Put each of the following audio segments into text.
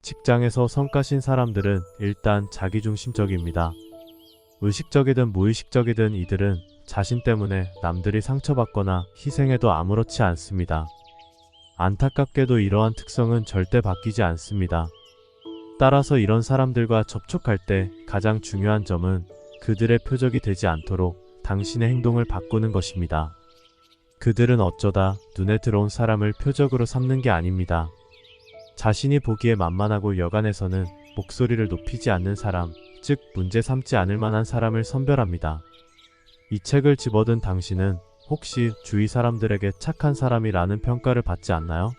직장에서 성과신 사람들은 일단 자기중심적입니다. 의식적이든 무의식적이든 이들은 자신 때문에 남들이 상처받거나 희생해도 아무렇지 않습니다. 안타깝게도 이러한 특성은 절대 바뀌지 않습니다. 따라서 이런 사람들과 접촉할 때 가장 중요한 점은 그들의 표적이 되지 않도록 당신의 행동을 바꾸는 것입니다. 그들은 어쩌다 눈에 들어온 사람을 표적으로 삼는 게 아닙니다. 자신이 보기에 만만하고 여간에서는 목소리를 높이지 않는 사람, 즉 문제 삼지 않을 만한 사람을 선별합니다. 이 책을 집어든 당신은 혹시 주위 사람들에게 착한 사람이라는 평가를 받지 않나요?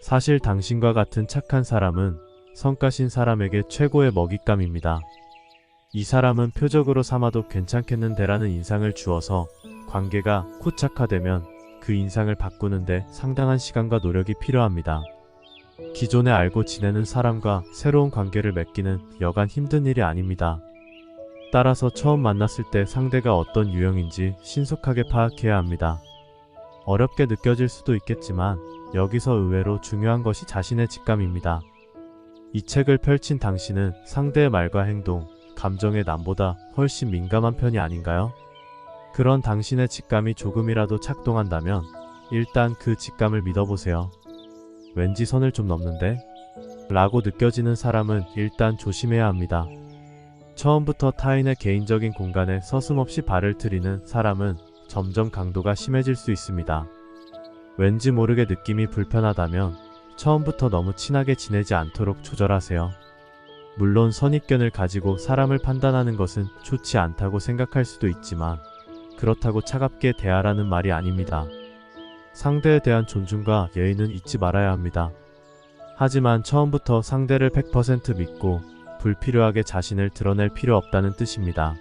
사실 당신과 같은 착한 사람은 성과신 사람에게 최고의 먹잇감입니다. 이 사람은 표적으로 삼아도 괜찮겠는데라는 인상을 주어서 관계가 코착화되면 그 인상을 바꾸는데 상당한 시간과 노력이 필요합니다. 기존에 알고 지내는 사람과 새로운 관계를 맺기는 여간 힘든 일이 아닙니다. 따라서 처음 만났을 때 상대가 어떤 유형인지 신속하게 파악해야 합니다. 어렵게 느껴질 수도 있겠지만 여기서 의외로 중요한 것이 자신의 직감입니다. 이 책을 펼친 당신은 상대의 말과 행동, 감정에 남보다 훨씬 민감한 편이 아닌가요? 그런 당신의 직감이 조금이라도 작동한다면 일단 그 직감을 믿어보세요. 왠지 선을 좀 넘는데? 라고 느껴지는 사람은 일단 조심해야 합니다. 처음부터 타인의 개인적인 공간에 서슴없이 발을 들이는 사람은 점점 강도가 심해질 수 있습니다. 왠지 모르게 느낌이 불편하다면 처음부터 너무 친하게 지내지 않도록 조절하세요. 물론 선입견을 가지고 사람을 판단하는 것은 좋지 않다고 생각할 수도 있지만 그렇다고 차갑게 대하라는 말이 아닙니다. 상대에 대한 존중과 예의는 잊지 말아야 합니다. 하지만 처음부터 상대를 100% 믿고 불필요하게 자신을 드러낼 필요 없다는 뜻입니다.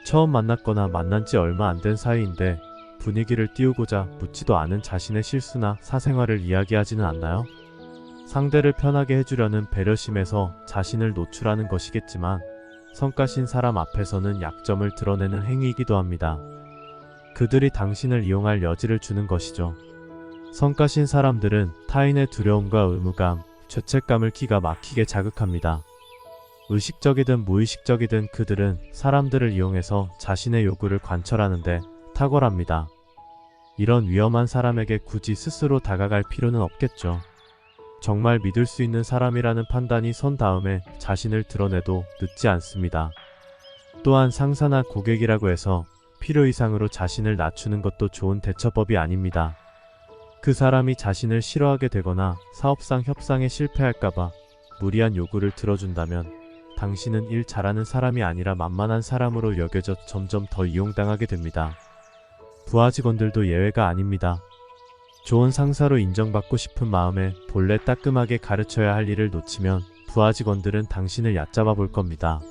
처음 만났거나 만난 지 얼마 안 된 사이인데 분위기를 띄우고자 묻지도 않은 자신의 실수나 사생활을 이야기하지는 않나요? 상대를 편하게 해주려는 배려심에서 자신을 노출하는 것이겠지만 성과신 사람 앞에서는 약점을 드러내는 행위이기도 합니다. 그들이 당신을 이용할 여지를 주는 것이죠. 성과신 사람들은 타인의 두려움과 의무감, 죄책감을 기가 막히게 자극합니다. 의식적이든 무의식적이든 그들은 사람들을 이용해서 자신의 요구를 관철하는데 탁월합니다. 이런 위험한 사람에게 굳이 스스로 다가갈 필요는 없겠죠. 정말 믿을 수 있는 사람이라는 판단이 선 다음에 자신을 드러내도 늦지 않습니다. 또한 상사나 고객이라고 해서 필요 이상으로 자신을 낮추는 것도 좋은 대처법이 아닙니다. 그 사람이 자신을 싫어하게 되거나 사업상 협상에 실패할까봐 무리한 요구를 들어준다면 당신은 일 잘하는 사람이 아니라 만만한 사람으로 여겨져 점점 더 이용당하게 됩니다. 부하 직원들도 예외가 아닙니다. 좋은 상사로 인정받고 싶은 마음에 본래 따끔하게 가르쳐야 할 일을 놓치면 부하 직원들은 당신을 얕잡아 볼 겁니다.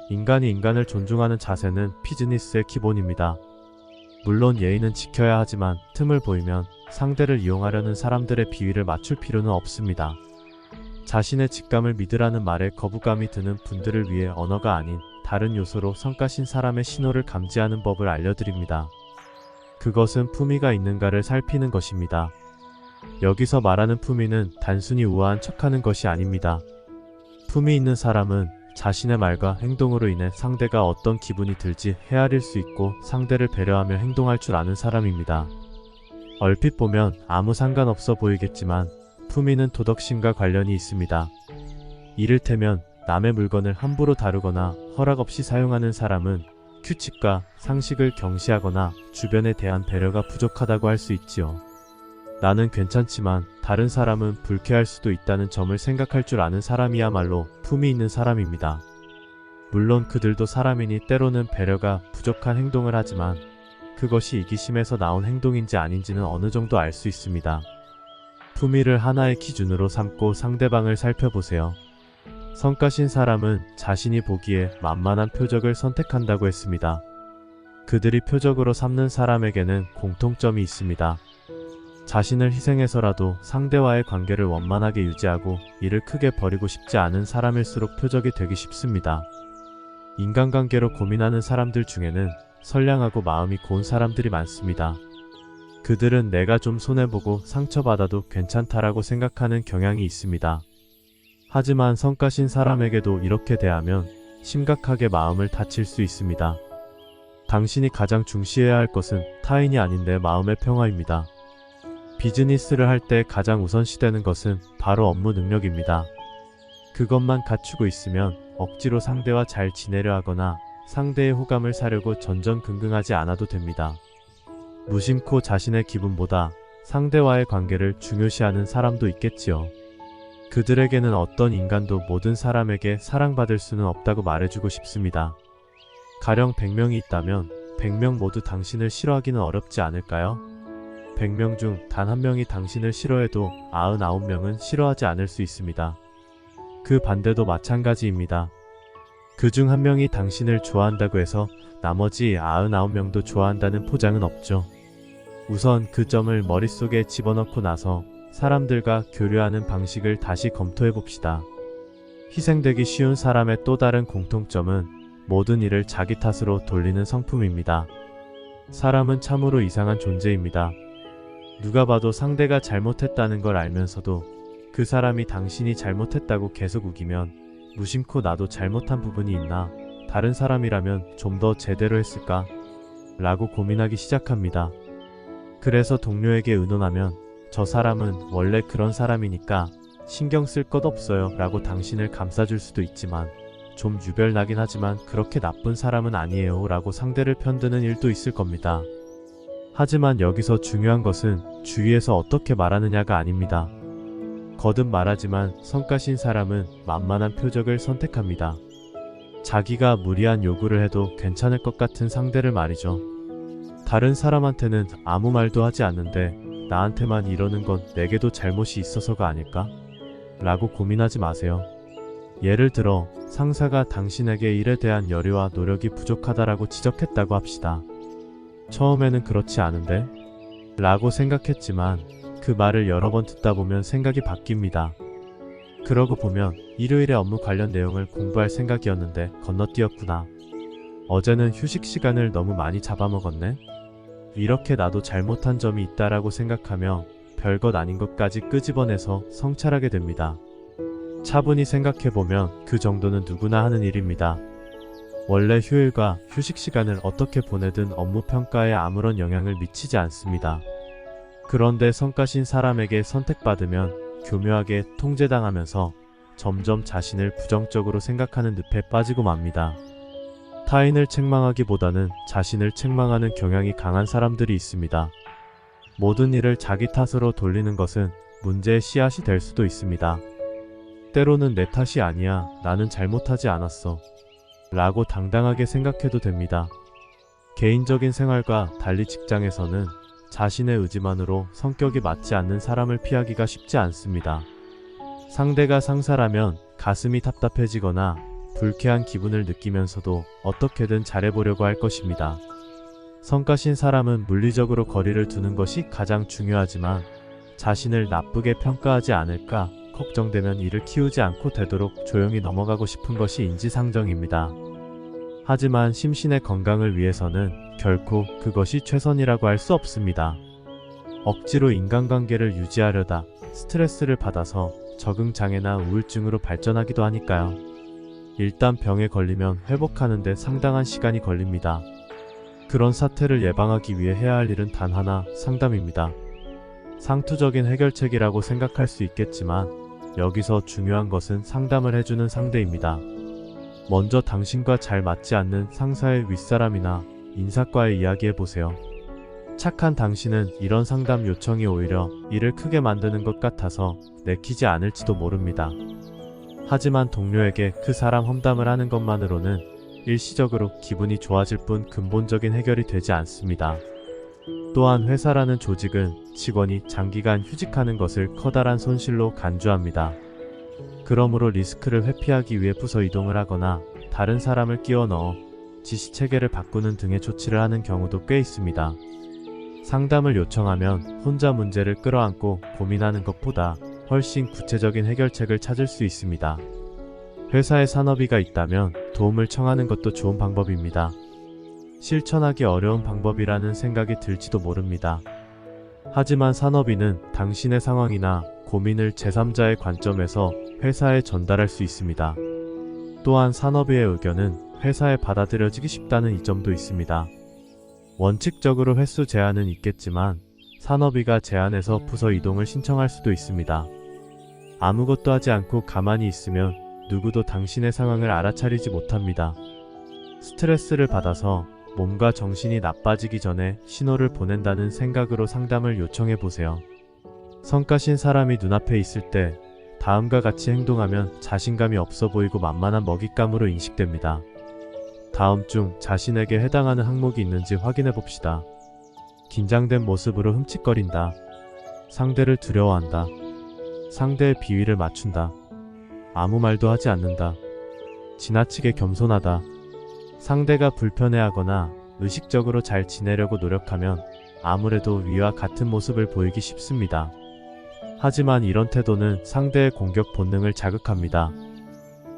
인간이 인간을 존중하는 자세는 비즈니스의 기본입니다. 물론 예의는 지켜야 하지만 틈을 보이면 상대를 이용하려는 사람들의 비위를 맞출 필요는 없습니다. 자신의 직감을 믿으라는 말에 거부감이 드는 분들을 위해 언어가 아닌 다른 요소로 성과신 사람의 신호를 감지하는 법을 알려드립니다. 그것은 품위가 있는가를 살피는 것입니다. 여기서 말하는 품위는 단순히 우아한 척하는 것이 아닙니다. 품위 있는 사람은 자신의 말과 행동으로 인해 상대가 어떤 기분이 들지 헤아릴 수 있고 상대를 배려하며 행동할 줄 아는 사람입니다. 얼핏 보면 아무 상관없어 보이겠지만 품위는 도덕심과 관련이 있습니다. 이를테면 남의 물건을 함부로 다루거나 허락 없이 사용하는 사람은 규칙과 상식을 경시하거나 주변에 대한 배려가 부족하다고 할 수 있지요. 나는 괜찮지만 다른 사람은 불쾌할 수도 있다는 점을 생각할 줄 아는 사람이야말로 품위 있는 사람입니다. 물론 그들도 사람이니 때로는 배려가 부족한 행동을 하지만 그것이 이기심에서 나온 행동인지 아닌지는 어느 정도 알 수 있습니다. 품위를 하나의 기준으로 삼고 상대방을 살펴보세요. 성과신 사람은 자신이 보기에 만만한 표적을 선택한다고 했습니다. 그들이 표적으로 삼는 사람에게는 공통점이 있습니다. 자신을 희생해서라도 상대와의 관계를 원만하게 유지하고 일을 크게 벌이고 싶지 않은 사람일수록 표적이 되기 쉽습니다. 인간관계로 고민하는 사람들 중에는 선량하고 마음이 고운 사람들이 많습니다. 그들은 내가 좀 손해보고 상처받아도 괜찮다라고 생각하는 경향이 있습니다. 하지만 성가신 사람에게도 이렇게 대하면 심각하게 마음을 다칠 수 있습니다. 당신이 가장 중시해야 할 것은 타인이 아닌데 마음의 평화입니다. 비즈니스를 할 때 가장 우선시되는 것은 바로 업무 능력입니다. 그것만 갖추고 있으면 억지로 상대와 잘 지내려 하거나 상대의 호감을 사려고 전전긍긍하지 않아도 됩니다. 무심코 자신의 기분보다 상대와의 관계를 중요시하는 사람도 있겠지요. 그들에게는 어떤 인간도 모든 사람에게 사랑받을 수는 없다고 말해주고 싶습니다. 가령 100명이 있다면 100명 모두 당신을 싫어하기는 어렵지 않을까요? 100명 중 단 한 명이 당신을 싫어해도 99명은 싫어하지 않을 수 있습니다. 그 반대도 마찬가지입니다. 그 중 한 명이 당신을 좋아한다고 해서 나머지 99명도 좋아한다는 포장은 없죠. 우선 그 점을 머릿속에 집어넣고 나서 사람들과 교류하는 방식을 다시 검토해 봅시다. 희생되기 쉬운 사람의 또 다른 공통점은 모든 일을 자기 탓으로 돌리는 성품입니다. 사람은 참으로 이상한 존재입니다. 누가 봐도 상대가 잘못했다는 걸 알면서도 그 사람이 당신이 잘못했다고 계속 우기면 무심코 나도 잘못한 부분이 있나? 다른 사람이라면 좀 더 제대로 했을까? 라고 고민하기 시작합니다. 그래서 동료에게 의논하면 저 사람은 원래 그런 사람이니까 신경 쓸 것 없어요 라고 당신을 감싸줄 수도 있지만 좀 유별나긴 하지만 그렇게 나쁜 사람은 아니에요 라고 상대를 편드는 일도 있을 겁니다. 하지만 여기서 중요한 것은 주위에서 어떻게 말하느냐가 아닙니다. 거듭 말하지만 성가신 사람은 만만한 표적을 선택합니다. 자기가 무리한 요구를 해도 괜찮을 것 같은 상대를 말이죠. 다른 사람한테는 아무 말도 하지 않는데 나한테만 이러는 건 내게도 잘못이 있어서가 아닐까? 라고 고민하지 마세요. 예를 들어 상사가 당신에게 일에 대한 열의와 노력이 부족하다라고 지적했다고 합시다. 처음에는 그렇지 않은데? 라고 생각했지만 그 말을 여러 번 듣다 보면 생각이 바뀝니다. 그러고 보면 일요일에 업무 관련 내용을 공부할 생각이었는데 건너뛰었구나. 어제는 휴식 시간을 너무 많이 잡아먹었네? 이렇게 나도 잘못한 점이 있다라고 생각하며 별것 아닌 것까지 끄집어내서 성찰하게 됩니다. 차분히 생각해보면 그 정도는 누구나 하는 일입니다. 원래 휴일과 휴식 시간을 어떻게 보내든 업무 평가에 아무런 영향을 미치지 않습니다. 그런데 성가신 사람에게 선택받으면 교묘하게 통제당하면서 점점 자신을 부정적으로 생각하는 늪에 빠지고 맙니다. 타인을 책망하기보다는 자신을 책망하는 경향이 강한 사람들이 있습니다. 모든 일을 자기 탓으로 돌리는 것은 문제의 씨앗이 될 수도 있습니다. 때로는 내 탓이 아니야, 나는 잘못하지 않았어 라고 당당하게 생각해도 됩니다. 개인적인 생활과 달리 직장에서는 자신의 의지만으로 성격이 맞지 않는 사람을 피하기가 쉽지 않습니다. 상대가 상사라면 가슴이 답답해지거나 불쾌한 기분을 느끼면서도 어떻게든 잘해보려고 할 것입니다. 성가신 사람은 물리적으로 거리를 두는 것이 가장 중요하지만 자신을 나쁘게 평가하지 않을까 걱정되면 이를 키우지 않고 되도록 조용히 넘어가고 싶은 것이 인지상정입니다. 하지만 심신의 건강을 위해서는 결코 그것이 최선이라고 할 수 없습니다. 억지로 인간관계를 유지하려다 스트레스를 받아서 적응장애나 우울증으로 발전하기도 하니까요. 일단 병에 걸리면 회복하는데 상당한 시간이 걸립니다. 그런 사태를 예방하기 위해 해야 할 일은 단 하나, 상담입니다. 상투적인 해결책이라고 생각할 수 있겠지만 여기서 중요한 것은 상담을 해주는 상대입니다. 먼저 당신과 잘 맞지 않는 상사의 윗사람이나 인사과에 이야기해보세요. 착한 당신은 이런 상담 요청이 오히려 일을 크게 만드는 것 같아서 내키지 않을지도 모릅니다. 하지만 동료에게 그 사람 험담을 하는 것만으로는 일시적으로 기분이 좋아질 뿐 근본적인 해결이 되지 않습니다. 또한 회사라는 조직은 직원이 장기간 휴직하는 것을 커다란 손실로 간주합니다. 그러므로 리스크를 회피하기 위해 부서 이동을 하거나 다른 사람을 끼워 넣어 지시체계를 바꾸는 등의 조치를 하는 경우도 꽤 있습니다. 상담을 요청하면 혼자 문제를 끌어안고 고민하는 것보다 훨씬 구체적인 해결책을 찾을 수 있습니다. 회사에 산업이가 있다면 도움을 청하는 것도 좋은 방법입니다. 실천하기 어려운 방법이라는 생각이 들지도 모릅니다. 하지만 산업이는 당신의 상황이나 고민을 제3자의 관점에서 회사에 전달할 수 있습니다. 또한 산업의의 의견은 회사에 받아들여지기 쉽다는 이점도 있습니다. 원칙적으로 횟수 제한은 있겠지만 산업의가 제안해서 부서 이동을 신청할 수도 있습니다. 아무것도 하지 않고 가만히 있으면 누구도 당신의 상황을 알아차리지 못합니다. 스트레스를 받아서 몸과 정신이 나빠지기 전에 신호를 보낸다는 생각으로 상담을 요청해 보세요. 성가신 사람이 눈앞에 있을 때 다음과 같이 행동하면 자신감이 없어 보이고 만만한 먹잇감으로 인식됩니다. 다음 중 자신에게 해당하는 항목이 있는지 확인해 봅시다. 긴장된 모습으로 흠칫거린다. 상대를 두려워한다. 상대의 비위를 맞춘다. 아무 말도 하지 않는다. 지나치게 겸손하다. 상대가 불편해하거나 의식적으로 잘 지내려고 노력하면 아무래도 위와 같은 모습을 보이기 쉽습니다. 하지만 이런 태도는 상대의 공격 본능을 자극합니다.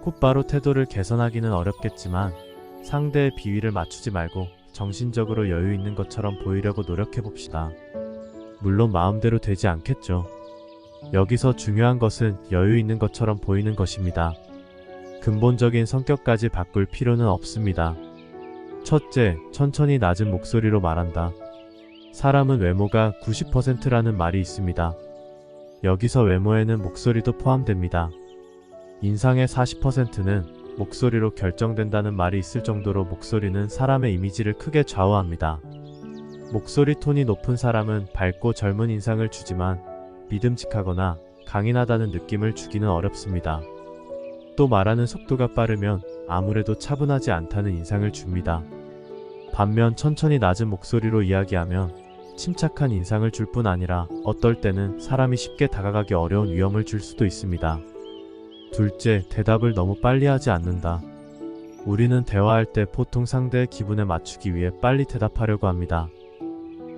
곧바로 태도를 개선하기는 어렵겠지만 상대의 비위를 맞추지 말고 정신적으로 여유 있는 것처럼 보이려고 노력해 봅시다. 물론 마음대로 되지 않겠죠. 여기서 중요한 것은 여유 있는 것처럼 보이는 것입니다. 근본적인 성격까지 바꿀 필요는 없습니다. 첫째, 천천히 낮은 목소리로 말한다. 사람은 외모가 90%라는 말이 있습니다. 여기서 외모에는 목소리도 포함됩니다. 인상의 40%는 목소리로 결정된다는 말이 있을 정도로 목소리는 사람의 이미지를 크게 좌우합니다. 목소리 톤이 높은 사람은 밝고 젊은 인상을 주지만 믿음직하거나 강인하다는 느낌을 주기는 어렵습니다. 또 말하는 속도가 빠르면 아무래도 차분하지 않다는 인상을 줍니다. 반면 천천히 낮은 목소리로 이야기하면 침착한 인상을 줄 뿐 아니라 어떨 때는 사람이 쉽게 다가가기 어려운 위험을 줄 수도 있습니다. 둘째, 대답을 너무 빨리 하지 않는다. 우리는 대화할 때 보통 상대의 기분에 맞추기 위해 빨리 대답하려고 합니다.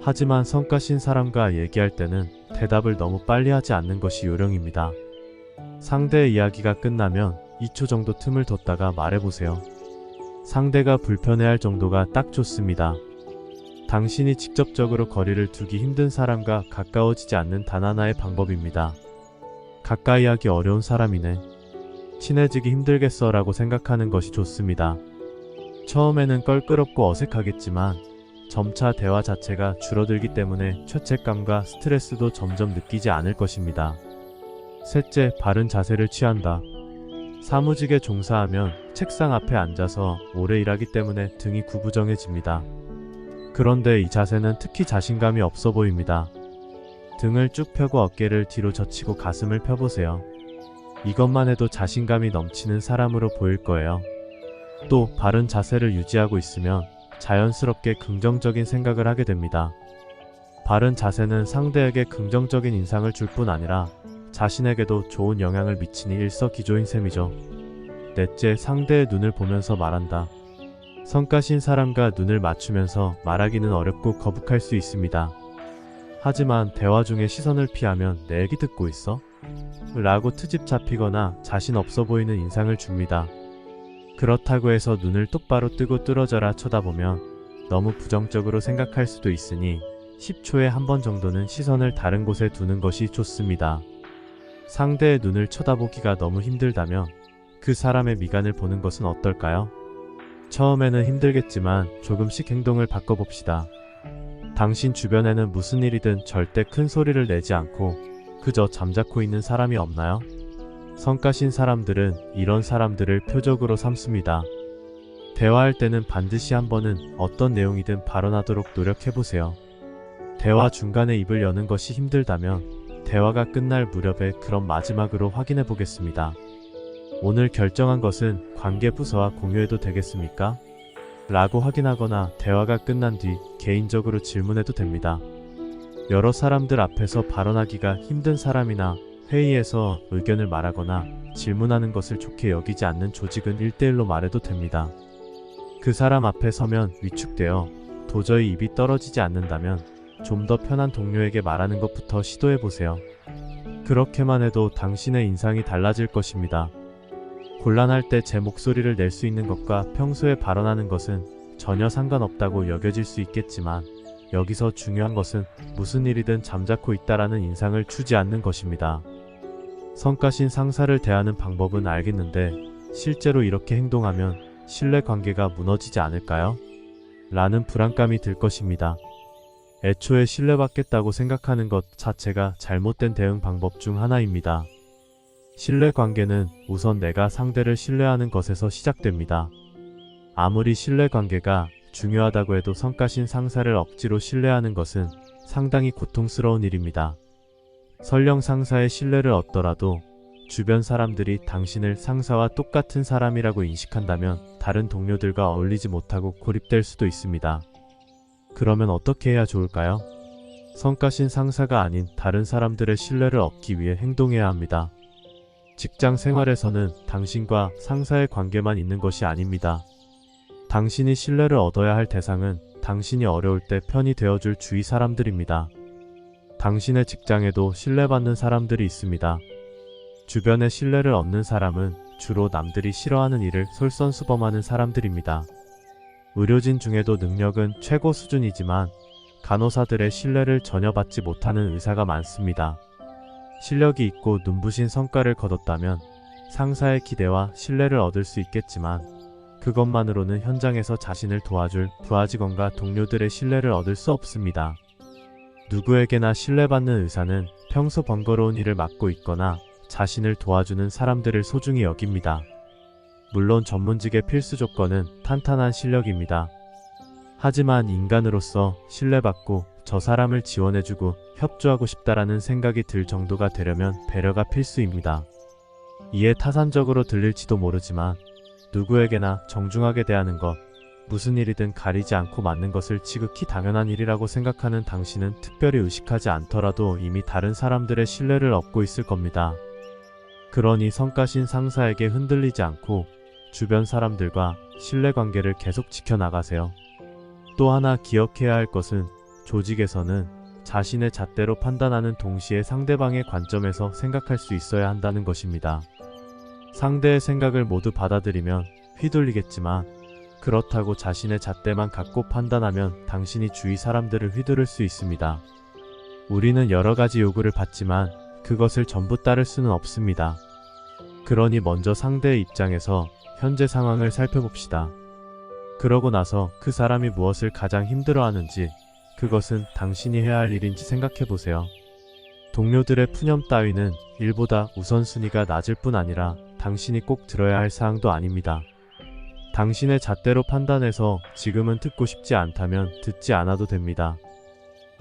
하지만 성가신 사람과 얘기할 때는 대답을 너무 빨리 하지 않는 것이 요령입니다. 상대의 이야기가 끝나면 2초 정도 틈을 뒀다가 말해보세요. 상대가 불편해할 정도가 딱 좋습니다. 당신이 직접적으로 거리를 두기 힘든 사람과 가까워지지 않는 단 하나의 방법입니다. 가까이 하기 어려운 사람이네. 친해지기 힘들겠어 라고 생각하는 것이 좋습니다. 처음에는 껄끄럽고 어색하겠지만 점차 대화 자체가 줄어들기 때문에 죄책감과 스트레스도 점점 느끼지 않을 것입니다. 셋째, 바른 자세를 취한다. 사무직에 종사하면 책상 앞에 앉아서 오래 일하기 때문에 등이 구부정해집니다. 그런데 이 자세는 특히 자신감이 없어 보입니다. 등을 쭉 펴고 어깨를 뒤로 젖히고 가슴을 펴보세요. 이것만 해도 자신감이 넘치는 사람으로 보일 거예요. 또 바른 자세를 유지하고 있으면 자연스럽게 긍정적인 생각을 하게 됩니다. 바른 자세는 상대에게 긍정적인 인상을 줄 뿐 아니라 자신에게도 좋은 영향을 미치니 일석이조인 셈이죠. 넷째, 상대의 눈을 보면서 말한다. 성가신 사람과 눈을 맞추면서 말하기는 어렵고 거북할 수 있습니다. 하지만 대화 중에 시선을 피하면 내 얘기 듣고 있어? 라고 트집 잡히거나 자신 없어 보이는 인상을 줍니다. 그렇다고 해서 눈을 똑바로 뜨고 뚫어져라 쳐다보면 너무 부정적으로 생각할 수도 있으니 10초에 한 번 정도는 시선을 다른 곳에 두는 것이 좋습니다. 상대의 눈을 쳐다보기가 너무 힘들다면 그 사람의 미간을 보는 것은 어떨까요? 처음에는 힘들겠지만 조금씩 행동을 바꿔봅시다. 당신 주변에는 무슨 일이든 절대 큰 소리를 내지 않고 그저 잠자코 있는 사람이 없나요? 성가신 사람들은 이런 사람들을 표적으로 삼습니다. 대화할 때는 반드시 한 번은 어떤 내용이든 발언하도록 노력해보세요. 대화 중간에 입을 여는 것이 힘들다면 대화가 끝날 무렵에 그럼 마지막으로 확인해 보겠습니다. 오늘 결정한 것은 관계부서와 공유해도 되겠습니까? 라고 확인하거나 대화가 끝난 뒤 개인적으로 질문해도 됩니다. 여러 사람들 앞에서 발언하기가 힘든 사람이나 회의에서 의견을 말하거나 질문하는 것을 좋게 여기지 않는 조직은 1대1로 말해도 됩니다. 그 사람 앞에 서면 위축되어 도저히 입이 떨어지지 않는다면 좀 더 편한 동료에게 말하는 것부터 시도해보세요. 그렇게만 해도 당신의 인상이 달라질 것입니다. 곤란할 때 제 목소리를 낼 수 있는 것과 평소에 발언하는 것은 전혀 상관없다고 여겨질 수 있겠지만 여기서 중요한 것은 무슨 일이든 잠자코 있다라는 인상을 주지 않는 것입니다. 성가신 상사를 대하는 방법은 알겠는데 실제로 이렇게 행동하면 신뢰관계가 무너지지 않을까요? 라는 불안감이 들 것입니다. 애초에 신뢰받겠다고 생각하는 것 자체가 잘못된 대응 방법 중 하나입니다. 신뢰관계는 우선 내가 상대를 신뢰하는 것에서 시작됩니다. 아무리 신뢰관계가 중요하다고 해도 성가신 상사를 억지로 신뢰하는 것은 상당히 고통스러운 일입니다. 설령 상사의 신뢰를 얻더라도 주변 사람들이 당신을 상사와 똑같은 사람이라고 인식한다면 다른 동료들과 어울리지 못하고 고립될 수도 있습니다. 그러면 어떻게 해야 좋을까요? 성가신 상사가 아닌 다른 사람들의 신뢰를 얻기 위해 행동해야 합니다. 직장 생활에서는 당신과 상사의 관계만 있는 것이 아닙니다. 당신이 신뢰를 얻어야 할 대상은 당신이 어려울 때 편이 되어줄 주위 사람들입니다. 당신의 직장에도 신뢰받는 사람들이 있습니다. 주변에 신뢰를 얻는 사람은 주로 남들이 싫어하는 일을 솔선수범하는 사람들입니다. 의료진 중에도 능력은 최고 수준이지만 간호사들의 신뢰를 전혀 받지 못하는 의사가 많습니다. 실력이 있고 눈부신 성과를 거뒀다면 상사의 기대와 신뢰를 얻을 수 있겠지만 그것만으로는 현장에서 자신을 도와줄 부하 직원과 동료들의 신뢰를 얻을 수 없습니다. 누구에게나 신뢰받는 의사는 평소 번거로운 일을 맡고 있거나 자신을 도와주는 사람들을 소중히 여깁니다. 물론 전문직의 필수 조건은 탄탄한 실력입니다. 하지만 인간으로서 신뢰받고 저 사람을 지원해주고 협조하고 싶다라는 생각이 들 정도가 되려면 배려가 필수입니다. 이에 타산적으로 들릴지도 모르지만 누구에게나 정중하게 대하는 것, 무슨 일이든 가리지 않고 맞는 것을 지극히 당연한 일이라고 생각하는 당신은 특별히 의식하지 않더라도 이미 다른 사람들의 신뢰를 얻고 있을 겁니다. 그러니 성가신 상사에게 흔들리지 않고 주변 사람들과 신뢰관계를 계속 지켜나가세요. 또 하나 기억해야 할 것은 조직에서는 자신의 잣대로 판단하는 동시에 상대방의 관점에서 생각할 수 있어야 한다는 것입니다. 상대의 생각을 모두 받아들이면 휘둘리겠지만 그렇다고 자신의 잣대만 갖고 판단하면 당신이 주위 사람들을 휘두를 수 있습니다. 우리는 여러 가지 요구를 받지만 그것을 전부 따를 수는 없습니다. 그러니 먼저 상대의 입장에서 현재 상황을 살펴봅시다. 그러고 나서 그 사람이 무엇을 가장 힘들어하는지, 그것은 당신이 해야 할 일인지 생각해보세요. 동료들의 푸념 따위는 일보다 우선순위가 낮을 뿐 아니라 당신이 꼭 들어야 할 사항도 아닙니다. 당신의 잣대로 판단해서 지금은 듣고 싶지 않다면 듣지 않아도 됩니다.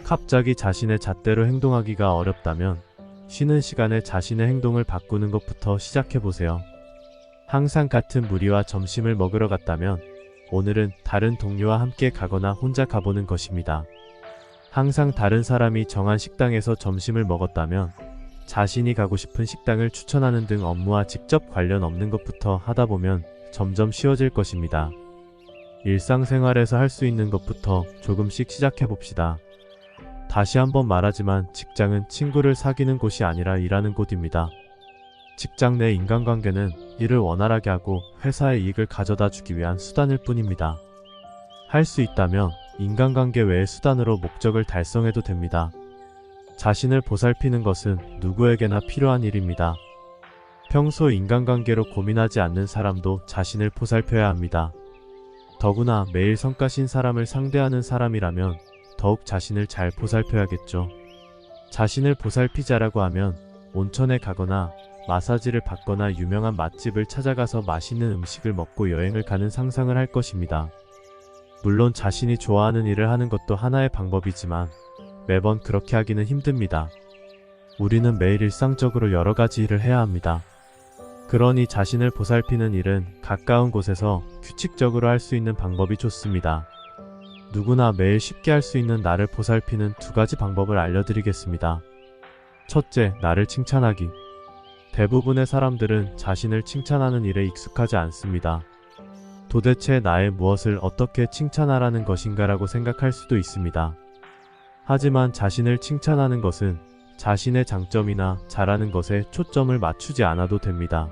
갑자기 자신의 잣대로 행동하기가 어렵다면 쉬는 시간에 자신의 행동을 바꾸는 것부터 시작해보세요. 항상 같은 무리와 점심을 먹으러 갔다면 오늘은 다른 동료와 함께 가거나 혼자 가보는 것입니다. 항상 다른 사람이 정한 식당에서 점심을 먹었다면 자신이 가고 싶은 식당을 추천하는 등 업무와 직접 관련 없는 것부터 하다 보면 점점 쉬워질 것입니다. 일상생활에서 할 수 있는 것부터 조금씩 시작해봅시다. 다시 한번 말하지만 직장은 친구를 사귀는 곳이 아니라 일하는 곳입니다. 직장 내 인간관계는 일을 원활하게 하고 회사의 이익을 가져다 주기 위한 수단일 뿐입니다. 할 수 있다면 인간관계 외의 수단으로 목적을 달성해도 됩니다. 자신을 보살피는 것은 누구에게나 필요한 일입니다. 평소 인간관계로 고민하지 않는 사람도 자신을 보살펴야 합니다. 더구나 매일 성가신 사람을 상대하는 사람이라면 더욱 자신을 잘 보살펴야겠죠. 자신을 보살피자라고 하면 온천에 가거나 마사지를 받거나 유명한 맛집을 찾아가서 맛있는 음식을 먹고 여행을 가는 상상을 할 것입니다. 물론 자신이 좋아하는 일을 하는 것도 하나의 방법이지만 매번 그렇게 하기는 힘듭니다. 우리는 매일 일상적으로 여러 가지 일을 해야 합니다. 그러니 자신을 보살피는 일은 가까운 곳에서 규칙적으로 할 수 있는 방법이 좋습니다. 누구나 매일 쉽게 할 수 있는 나를 보살피는 두 가지 방법을 알려드리겠습니다. 첫째, 나를 칭찬하기. 대부분의 사람들은 자신을 칭찬하는 일에 익숙하지 않습니다. 도대체 나의 무엇을 어떻게 칭찬하라는 것인가라고 생각할 수도 있습니다. 하지만 자신을 칭찬하는 것은 자신의 장점이나 잘하는 것에 초점을 맞추지 않아도 됩니다.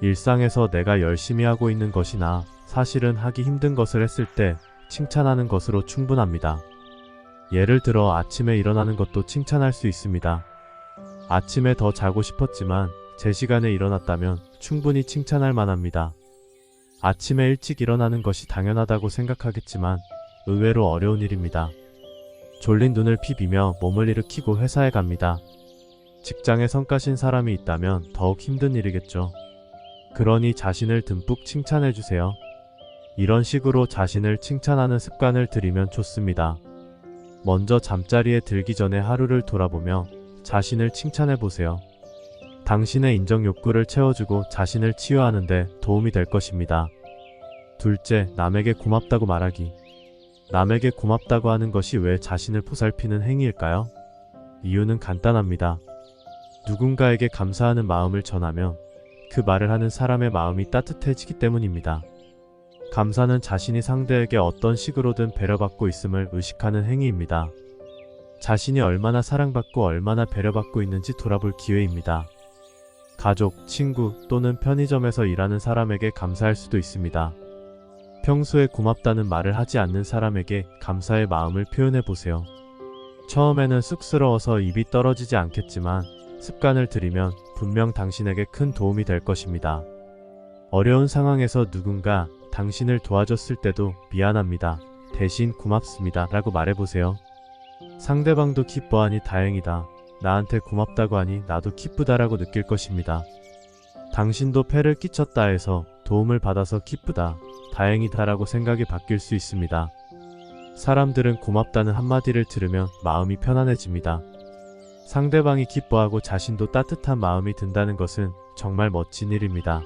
일상에서 내가 열심히 하고 있는 것이나 사실은 하기 힘든 것을 했을 때 칭찬하는 것으로 충분합니다. 예를 들어 아침에 일어나는 것도 칭찬할 수 있습니다. 아침에 더 자고 싶었지만 제 시간에 일어났다면 충분히 칭찬할 만합니다. 아침에 일찍 일어나는 것이 당연하다고 생각하겠지만 의외로 어려운 일입니다. 졸린 눈을 비비며 몸을 일으키고 회사에 갑니다. 직장에 성과신 사람이 있다면 더욱 힘든 일이겠죠. 그러니 자신을 듬뿍 칭찬해주세요. 이런 식으로 자신을 칭찬하는 습관을 들이면 좋습니다. 먼저 잠자리에 들기 전에 하루를 돌아보며 자신을 칭찬해보세요. 당신의 인정 욕구를 채워주고 자신을 치유하는 데 도움이 될 것입니다. 둘째, 남에게 고맙다고 말하기. 남에게 고맙다고 하는 것이 왜 자신을 보살피는 행위일까요? 이유는 간단합니다. 누군가에게 감사하는 마음을 전하면 그 말을 하는 사람의 마음이 따뜻해지기 때문입니다. 감사는 자신이 상대에게 어떤 식으로든 배려받고 있음을 의식하는 행위입니다. 자신이 얼마나 사랑받고 얼마나 배려받고 있는지 돌아볼 기회입니다. 가족, 친구 또는 편의점에서 일하는 사람에게 감사할 수도 있습니다. 평소에 고맙다는 말을 하지 않는 사람에게 감사의 마음을 표현해 보세요. 처음에는 쑥스러워서 입이 떨어지지 않겠지만 습관을 들이면 분명 당신에게 큰 도움이 될 것입니다. 어려운 상황에서 누군가 당신을 도와줬을 때도 미안합니다. 대신 고맙습니다. 라고 말해보세요. 상대방도 기뻐하니 다행이다. 나한테 고맙다고 하니 나도 기쁘다라고 느낄 것입니다. 당신도 폐를 끼쳤다 해서 도움을 받아서 기쁘다, 다행이다 라고 생각이 바뀔 수 있습니다. 사람들은 고맙다는 한마디를 들으면 마음이 편안해집니다. 상대방이 기뻐하고 자신도 따뜻한 마음이 든다는 것은 정말 멋진 일입니다.